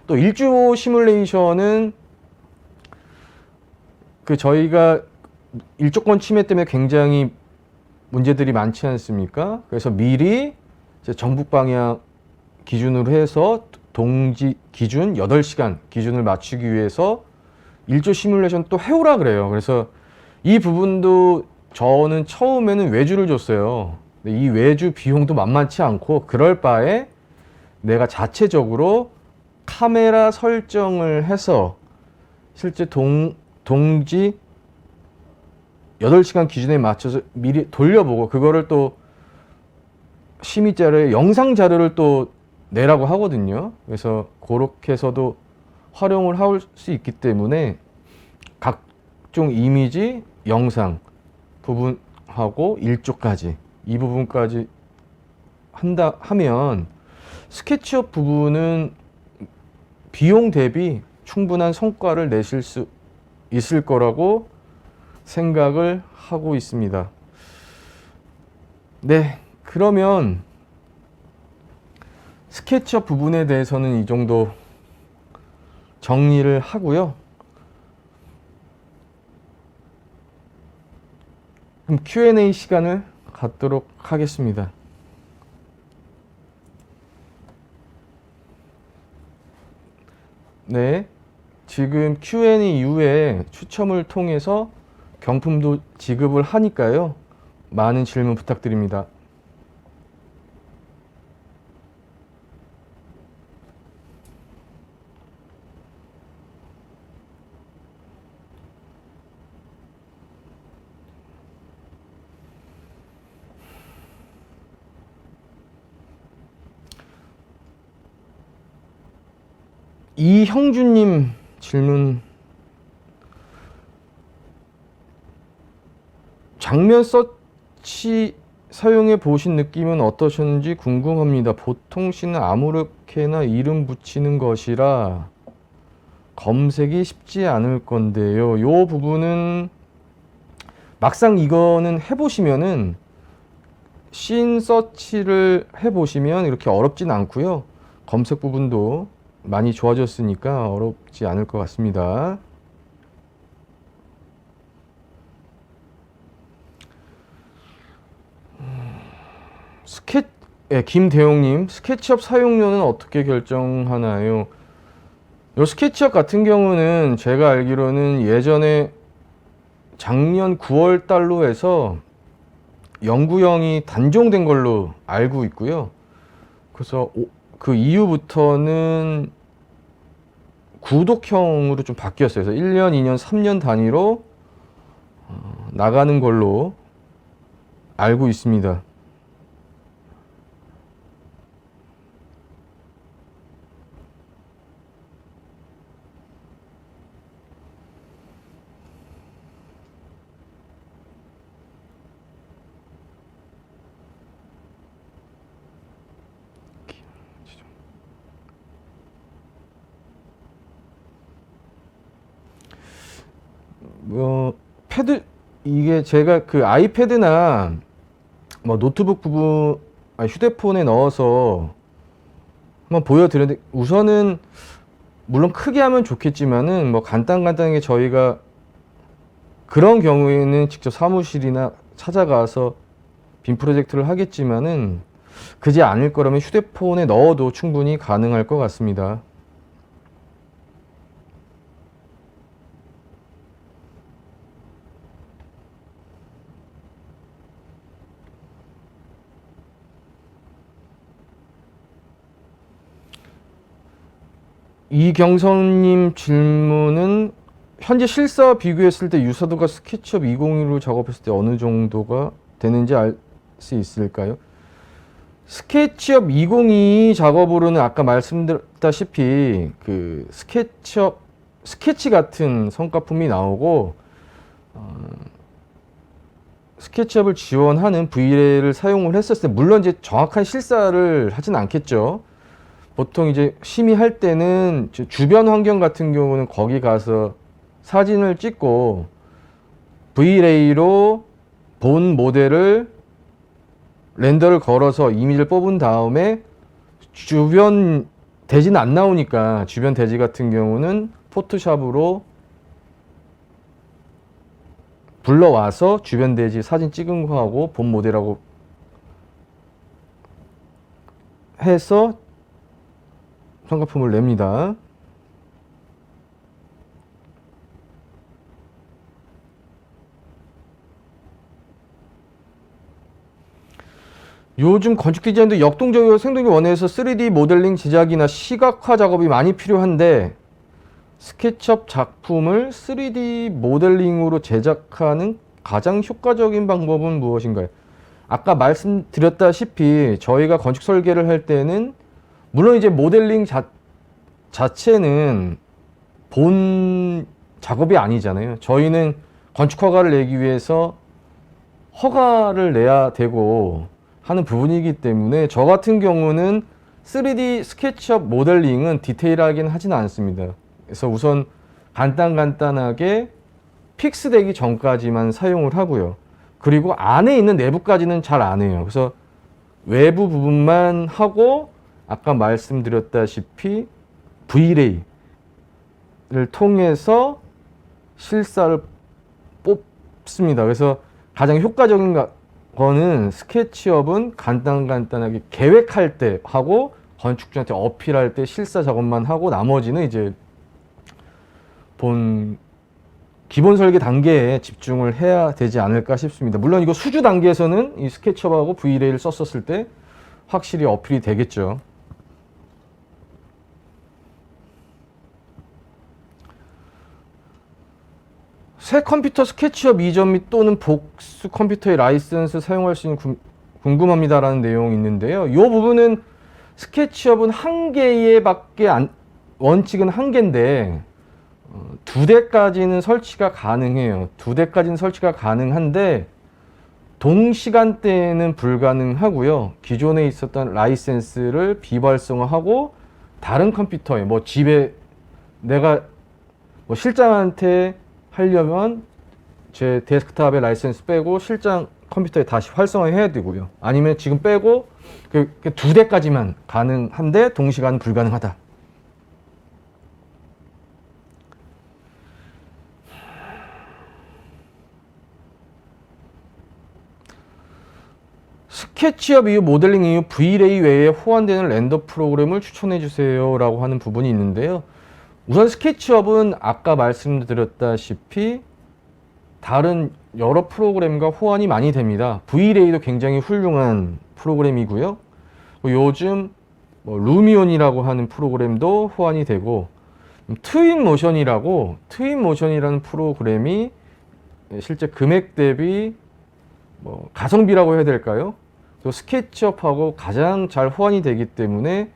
또 일조 시뮬레이션은 저희가 일조권 침해 때문에 굉장히 문제들이 많지 않습니까? 그래서 미리 이제 정북 방향 기준으로 해서 동지 기준 8시간 기준을 맞추기 위해서 일조 시뮬레이션 또 해오라 그래요. 그래서 이 부분도 저는 처음에는 외주를 줬어요. 근데 이 외주 비용도 만만치 않고, 그럴 바에 내가 자체적으로 카메라 설정을 해서 실제 동지 8시간 기준에 맞춰서 미리 돌려보고, 그거를 또 심의 자료에 영상 자료를 또 내라고 하거든요. 그래서 그렇게 해서도 활용을 할 수 있기 때문에 각종 이미지, 영상 부분하고 일조까지 이 부분까지 하면 스케치업 부분은 비용 대비 충분한 성과를 내실 수 있을 거라고 생각을 하고 있습니다. 네, 그러면 스케치업 부분에 대해서는 이 정도 정리를 하고요. 그럼 Q&A 시간을 갖도록 하겠습니다. 네, 지금 Q&A 이후에 추첨을 통해서 경품도 지급을 하니까요. 많은 질문 부탁드립니다. 이형준님 질문. 장면 서치 사용해 보신 느낌은 어떠셨는지 궁금합니다. 보통 시는 아무렇게나 이름 붙이는 것이라 검색이 쉽지 않을 건데요. 요 부분은 막상 이거는 해보시면은 씬 서치를 해보시면 이렇게 어렵진 않고요. 검색 부분도 많이 좋아졌으니까 어렵지 않을 것 같습니다. 김대용님, 스케치업 사용료는 어떻게 결정하나요? 요 스케치업 같은 경우는 제가 알기로는 예전에 작년 9월 달로 해서 영구형이 단종된 걸로 알고 있고요. 그래서 그 이후부터는 구독형으로 좀 바뀌었어요. 그래서 1년, 2년, 3년 단위로 나가는 걸로 알고 있습니다. 패드, 이게 제가 그 아이패드나 뭐 노트북 부분, 휴대폰에 넣어서 한번 보여드렸는데, 우선은 물론 크게 하면 좋겠지만은 뭐 간단하게 저희가 그런 경우에는 직접 사무실이나 찾아가서 빔 프로젝트를 하겠지만은 그지 않을 거라면 휴대폰에 넣어도 충분히 가능할 것 같습니다. 이경선님 질문은 현재 실사와 비교했을 때 유사도가 스케치업 201로 작업했을 때 어느 정도가 되는지 알 수 있을까요? 스케치업 202 작업으로는 아까 말씀드렸다시피 그 스케치업 스케치 같은 성과품이 나오고, 스케치업을 지원하는 Vlay를 사용을 했었을 때 물론 이제 정확한 실사를 하진 않겠죠. 보통 이제 심의할 때는 주변 환경 같은 경우는 거기 가서 사진을 찍고 Vlay로 본 모델을 렌더를 걸어서 이미지를 뽑은 다음에 주변 대지는 안 나오니까 주변 대지 같은 경우는 포토샵으로 불러와서 주변 대지 사진 찍은 거하고 본 모델하고 해서 성과품을 냅니다. 요즘 건축 디자인도 역동적이고 생동하게 원해서 3D 모델링 제작이나 시각화 작업이 많이 필요한데, 스케치업 작품을 3D 모델링으로 제작하는 가장 효과적인 방법은 무엇인가요? 아까 말씀드렸다시피 저희가 건축 설계를 할 때는 물론 이제 모델링 자체는 본 작업이 아니잖아요. 저희는 건축 허가를 내기 위해서 허가를 내야 되고 하는 부분이기 때문에 저 같은 경우는 3D 스케치업 모델링은 디테일하긴 하지는 않습니다. 그래서 우선 간단하게 픽스되기 전까지만 사용을 하고요. 그리고 안에 있는 내부까지는 잘 안 해요. 그래서 외부 부분만 하고 아까 말씀드렸다시피 Vlay를 통해서 실사를 뽑습니다. 그래서 가장 효과적인 거는 스케치업은 간단하게 계획할 때 하고 건축주한테 어필할 때 실사 작업만 하고 나머지는 이제 본 기본 설계 단계에 집중을 해야 되지 않을까 싶습니다. 물론 이거 수주 단계에서는 이 스케치업하고 Vlay를 썼었을 때 확실히 어필이 되겠죠. 새 컴퓨터 스케치업 이전 및 또는 복수 컴퓨터의 라이선스 사용할 수 있는 궁금합니다라는 내용이 있는데요. 이 부분은 스케치업은 한 개에밖에 원칙은 한 개인데 2대까지는 설치가 가능해요. 2대까지는 설치가 가능한데 동시간대에는 불가능하고요. 기존에 있었던 라이센스를 비활성화하고 다른 컴퓨터에 뭐 집에 내가 뭐 실장한테 하려면 제 데스크탑에 라이센스 빼고 실장 컴퓨터에 다시 활성화해야 되고요. 아니면 지금 빼고 그 2대까지만 가능한데 동시간은 불가능하다. 스케치업 이후 모델링 이후 Vray 외에 호환되는 렌더 프로그램을 추천해 주세요 라고 하는 부분이 있는데요. 우선 스케치업은 아까 말씀드렸다시피 다른 여러 프로그램과 호환이 많이 됩니다. Vlay도 굉장히 훌륭한 프로그램이고요. 요즘 루미온이라고 하는 프로그램도 호환이 되고, 트윈모션이라는 프로그램이 실제 금액 대비 뭐 가성비라고 해야 될까요? 또 스케치업하고 가장 잘 호환이 되기 때문에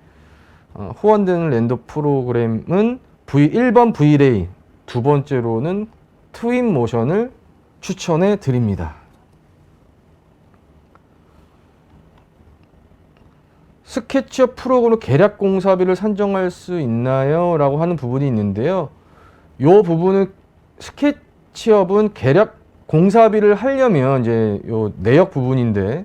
호환되는 렌더 프로그램은 1번 Vray, 두 번째로는 트윈모션을 추천해 드립니다. 스케치업 프로그램 계략 공사비를 산정할 수 있나요? 라고 하는 부분이 있는데요. 이 부분은 스케치업은 계략 공사비를 하려면 이제 요 내역 부분인데,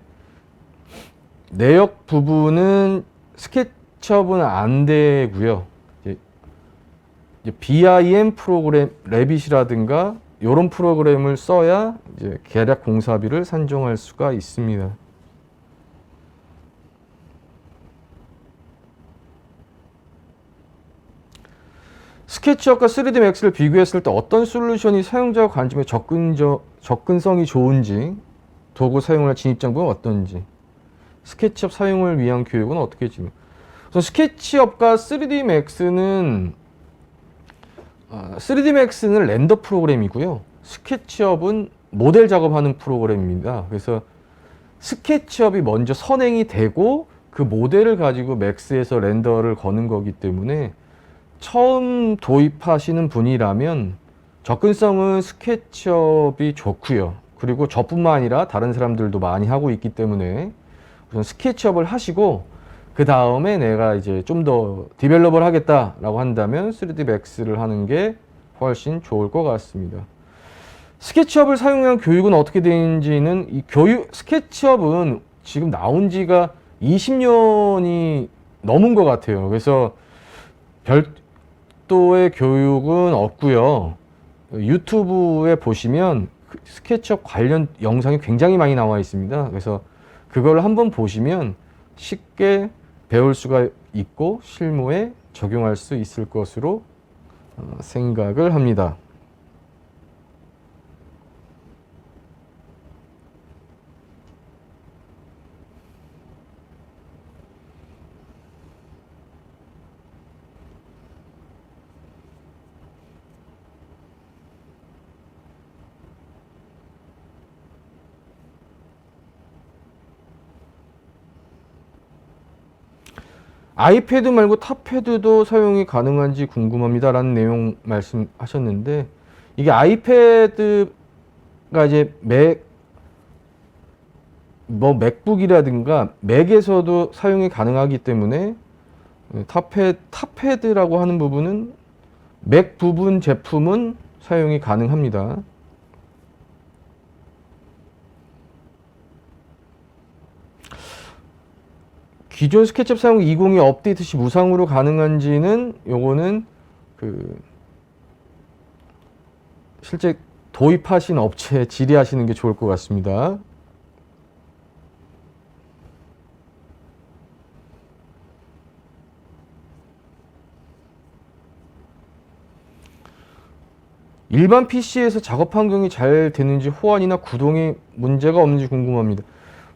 내역 부분은 스케치업은 안 되고요. 이제 BIM 프로그램, 레빗이라든가 이런 프로그램을 써야 이제 계략 공사비를 산정할 수가 있습니다. 스케치업과 3D 맥스를 비교했을 때 어떤 솔루션이 사용자 관점에 접근성이 좋은지, 도구 사용할 진입장벽은 어떤지, 스케치업 사용을 위한 교육은 어떻게 진행? 스케치업과 3D 맥스는 렌더 프로그램이고요. 스케치업은 모델 작업하는 프로그램입니다. 그래서 스케치업이 먼저 선행이 되고 그 모델을 가지고 맥스에서 렌더를 거는 거기 때문에 처음 도입하시는 분이라면 접근성은 스케치업이 좋고요. 그리고 저뿐만 아니라 다른 사람들도 많이 하고 있기 때문에 우선 스케치업을 하시고 그 다음에 내가 이제 좀 더 디벨롭을 하겠다라고 한다면 3D 맥스를 하는 게 훨씬 좋을 것 같습니다. 스케치업을 사용한 교육은 어떻게 되는지는 스케치업은 지금 나온 지가 20년이 넘은 것 같아요. 그래서 별도의 교육은 없고요. 유튜브에 보시면 스케치업 관련 영상이 굉장히 많이 나와 있습니다. 그래서 그걸 한번 보시면 쉽게 배울 수가 있고 실무에 적용할 수 있을 것으로 생각을 합니다. 아이패드 말고 탑패드도 사용이 가능한지 궁금합니다 라는 내용 말씀하셨는데, 이게 아이패드가 이제 맥북이라든가 맥에서도 사용이 가능하기 때문에 탑패드라고 하는 부분은 맥 부분 제품은 사용이 가능합니다. 기존 스케치업 사용 20이 업데이트 시 무상으로 가능한지는 요거는 실제 도입하신 업체에 질의하시는 게 좋을 것 같습니다. 일반 PC에서 작업 환경이 잘 되는지, 호환이나 구동에 문제가 없는지 궁금합니다.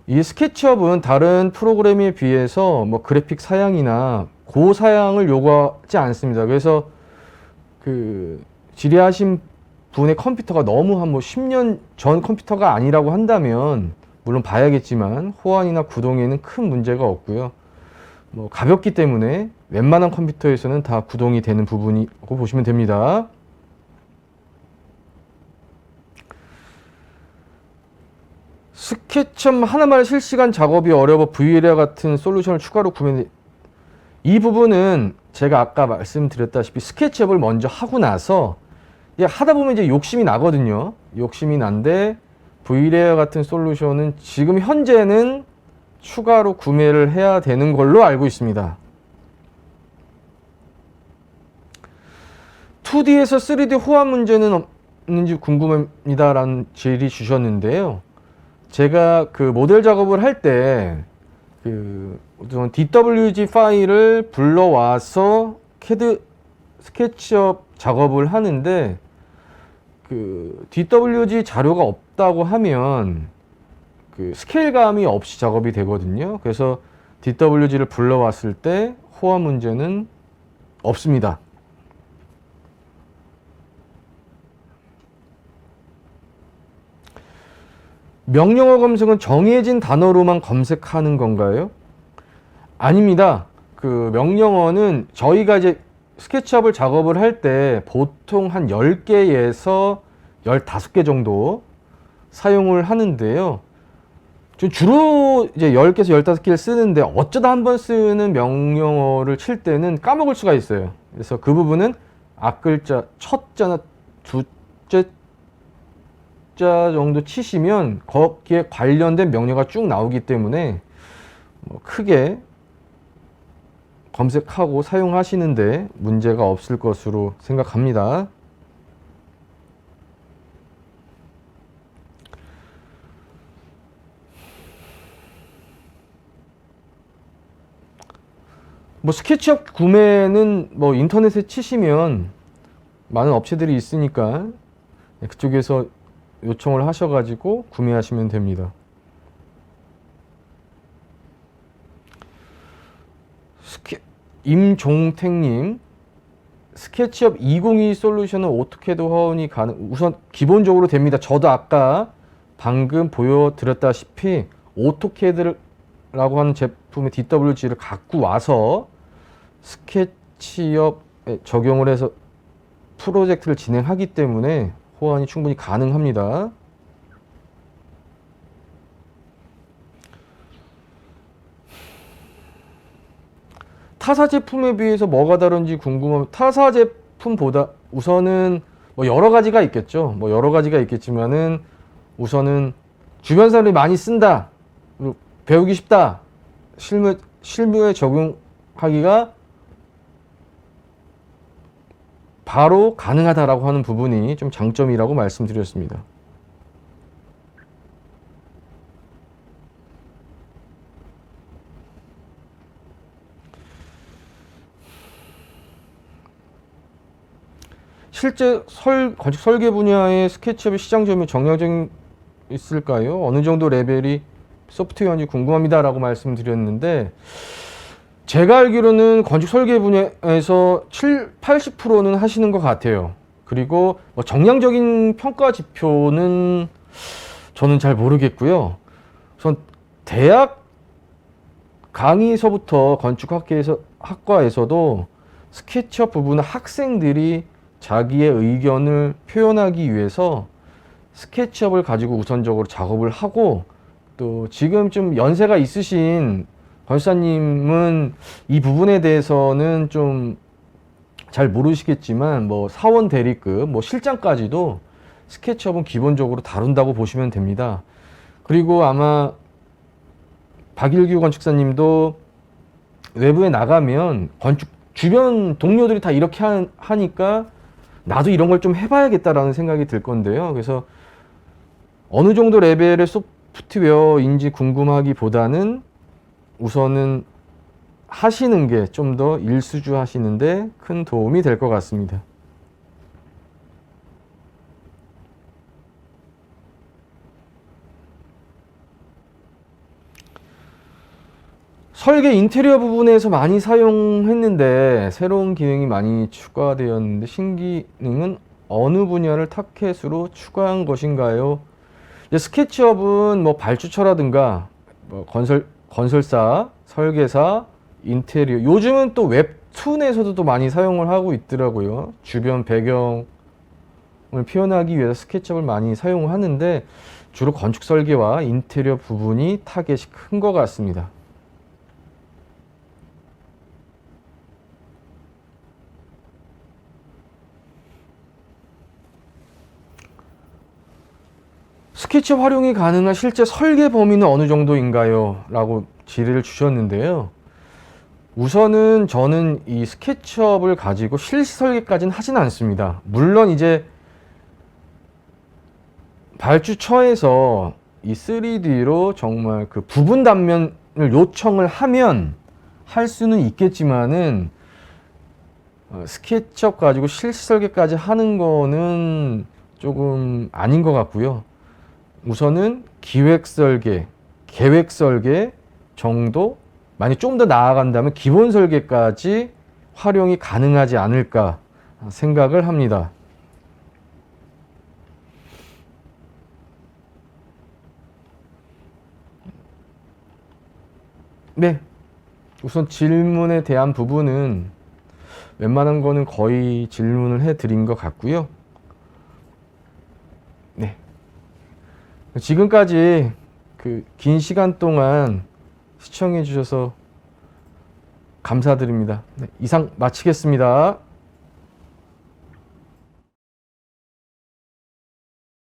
이 스케치업은 다른 프로그램에 비해서 뭐 그래픽 사양이나 고사양을 요구하지 않습니다. 그래서 질의하신 분의 컴퓨터가 너무 한 10년 전 컴퓨터가 아니라고 한다면 물론 봐야겠지만 호환이나 구동에는 큰 문제가 없고요. 뭐 가볍기 때문에 웬만한 컴퓨터에서는 다 구동이 되는 부분이라고 보시면 됩니다. 스케치업 하나만 실시간 작업이 어려워 VLA 같은 솔루션을 추가로 이 부분은 제가 아까 말씀드렸다시피 스케치업을 먼저 하고 나서 하다 보면 이제 욕심이 나거든요. 욕심이 난데 VLA 같은 솔루션은 지금 현재는 추가로 구매를 해야 되는 걸로 알고 있습니다. 2D에서 3D 호환 문제는 없는지 궁금합니다 라는 질의 주셨는데요. 제가 모델 작업을 할 때 DWG 파일을 불러와서 CAD 스케치업 작업을 하는데 DWG 자료가 없다고 하면 스케일감이 없이 작업이 되거든요. 그래서 DWG를 불러왔을 때 호환 문제는 없습니다. 명령어 검색은 정해진 단어로만 검색하는 건가요? 아닙니다. 그 명령어는 저희가 이제 스케치업을 작업을 할 때 보통 한 10개에서 15개 정도 사용을 하는데요. 주로 이제 10개에서 15개를 쓰는데 어쩌다 한 번 쓰는 명령어를 칠 때는 까먹을 수가 있어요. 그래서 그 부분은 앞글자, 첫 자나 두째 자 정도 치시면 거기에 관련된 명령어가 쭉 나오기 때문에 뭐 크게 검색하고 사용하시는데 문제가 없을 것으로 생각합니다. 뭐 스케치업 구매는 뭐 인터넷에 치시면 많은 업체들이 있으니까 그쪽에서 요청을 하셔가지고 구매하시면 됩니다. 임종택님, 스케치업 202 솔루션은 오토캐드 화원이 우선 기본적으로 됩니다. 저도 아까 방금 보여드렸다시피 오토캐드라고 하는 제품의 DWG를 갖고 와서 스케치업에 적용을 해서 프로젝트를 진행하기 때문에 호환이 충분히 가능합니다. 타사 제품에 비해서 뭐가 다른지 궁금하면 타사 제품보다 우선은 뭐 여러 가지가 있겠죠. 뭐 여러 가지가 있겠지만은 우선은 주변 사람들이 많이 쓴다, 배우기 쉽다, 실무에 적용하기가 바로 가능하다라고 하는 부분이 좀 장점이라고 말씀드렸습니다. 실제 건축 설계 분야의 스케치업의 시장 점유율 정량적인 있을까요? 어느 정도 레벨이 소프트웨어인지 궁금합니다 라고 말씀드렸는데, 제가 알기로는 건축 설계 분야에서 80%는 하시는 것 같아요. 그리고 뭐 정량적인 평가 지표는 저는 잘 모르겠고요. 우선 대학 강의서부터 건축학과에서도 스케치업 부분은 학생들이 자기의 의견을 표현하기 위해서 스케치업을 가지고 우선적으로 작업을 하고, 또 지금 좀 연세가 있으신 권사님은 이 부분에 대해서는 좀 잘 모르시겠지만 뭐 사원 대리급, 뭐 실장까지도 스케치업은 기본적으로 다룬다고 보시면 됩니다. 그리고 아마 박일규 건축사님도 외부에 나가면 건축 주변 동료들이 다 이렇게 하니까 나도 이런 걸 좀 해봐야겠다라는 생각이 들 건데요. 그래서 어느 정도 레벨의 소프트웨어인지 궁금하기보다는 우선은 하시는 게 좀 더 일수주 하시는데 큰 도움이 될 것 같습니다. 설계 인테리어 부분에서 많이 사용했는데 새로운 기능이 많이 추가되었는데 신기능은 어느 분야를 타켓으로 추가한 것인가요? 스케치업은 뭐 발주처라든가 뭐 건설사, 설계사, 인테리어, 요즘은 또 웹툰에서도 또 많이 사용을 하고 있더라고요. 주변 배경을 표현하기 위해서 스케치업을 많이 사용하는데 주로 건축 설계와 인테리어 부분이 타겟이 큰 것 같습니다. 스케치업 활용이 가능한 실제 설계 범위는 어느 정도인가요? 라고 질의를 주셨는데요. 우선은 저는 이 스케치업을 가지고 실시 설계까지는 하진 않습니다. 물론 이제 발주처에서 이 3D로 정말 그 부분 단면을 요청을 하면 할 수는 있겠지만은 스케치업 가지고 실시 설계까지 하는 거는 조금 아닌 것 같고요. 우선은 기획 설계, 계획 설계 정도, 만약 좀 더 나아간다면 기본 설계까지 활용이 가능하지 않을까 생각을 합니다. 네. 우선 질문에 대한 부분은 웬만한 거는 거의 질문을 해드린 것 같고요. 네. 지금까지 그 긴 시간 동안 시청해 주셔서 감사드립니다. 네, 이상 마치겠습니다.